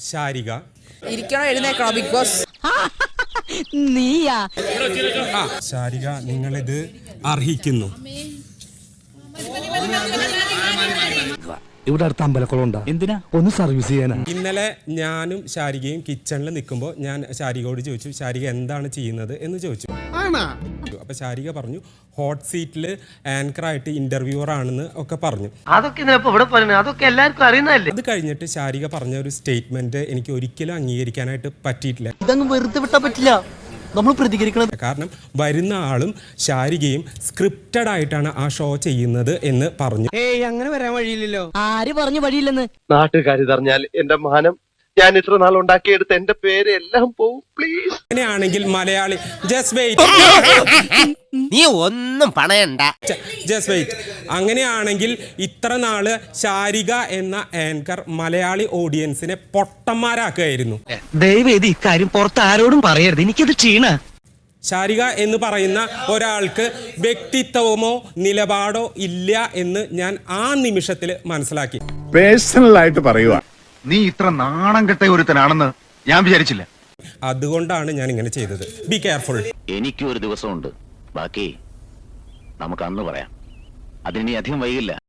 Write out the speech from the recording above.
ശാരിക. ഇരിക്കണോ എഴുന്നേക്കണോ big boss? നീയാ? ശാരിക, നിങ്ങളിത് അർഹിക്കുന്നു. ഇവിടെ അടുത്ത അമ്പലക്കുളം എന്തിനാ? ഒന്ന് സർവീസ് ചെയ്യാനാ. ഇന്നലെ ഞാനും ശാരികയും കിച്ചണിൽ നിൽക്കുമ്പോൾ ഞാൻ ശാരികയോട് ചോദിച്ചു, ശാരിക എന്താണ് ചെയ്യുന്നത് എന്ന് ചോദിച്ചു. അപ്പൊ ശാരിക പറഞ്ഞു ഹോട്ട് സീറ്റിൽ ആങ്കറായിട്ട് ഇന്റർവ്യൂവർ ആണെന്ന് ഒക്കെ പറഞ്ഞു. അതൊക്കെ എല്ലാവർക്കും അറിയുന്നതല്ലേ. അത് കഴിഞ്ഞിട്ട് ശാരിക പറഞ്ഞ ഒരു സ്റ്റേറ്റ്മെന്റ് എനിക്ക് ഒരിക്കലും അംഗീകരിക്കാനായിട്ട് പറ്റിയിട്ടില്ല. ഇതങ്ങ് വെറുതെ വിട്ടാ പറ്റില്ല, നമ്മൾ പ്രതികരിക്കണം. കാരണം വരുന്ന ആളും ശാരികയും സ്ക്രിപ്റ്റഡ് ആയിട്ടാണ് ആ ഷോ ചെയ്യുന്നത് എന്ന് പറഞ്ഞു. അങ്ങനെ വരാൻ വഴിയില്ലല്ലോ. ആര് പറഞ്ഞു വഴിയില്ലെന്ന്? നാട്ടുകാരിതറിഞ്ഞാൽ എന്റെ മാനം, ഞാൻ ഇത്ര നാൾ ഉണ്ടാക്കിയെടുത്ത് എന്റെ പേര് എല്ലാം പോവും. പ്ലീസ്. അങ്ങനെയാണെങ്കിൽ മലയാളി ജസ്റ്റ് വെയിറ്റ്, നീ ഒന്നും പണയണ്ട. Just wait. അങ്ങനെയാണെങ്കിൽ ഇത്ര നാള് ശാരിക എന്ന ആങ്കർ മലയാളി ഓഡിയൻസിനെ പൊട്ടന്മാരാക്കുകയായിരുന്നു. ദയവേദി ഇക്കാര്യം പുറത്ത് ആരോടും പറയരുത്, എനിക്കത് ക്ഷീണ. ശാരിക എന്ന് പറയുന്ന ഒരാൾക്ക് വ്യക്തിത്വമോ നിലപാടോ ഇല്ല എന്ന് ഞാൻ ആ നിമിഷത്തിൽ മനസ്സിലാക്കി. പേഴ്സണലായിട്ട് പറയുക, നീ ഇത്ര നാണം കെട്ട ഒരുത്തനാണെന്ന് ഞാൻ വിചാരിച്ചില്ല. അതുകൊണ്ടാണ് ഞാൻ ഇങ്ങനെ ചെയ്തത്. Be careful. എനിക്കും ഒരു ദിവസമുണ്ട്, ബാക്കി നമുക്ക് അന്ന് പറയാം. അതിനി അധികം വൈകില്ല.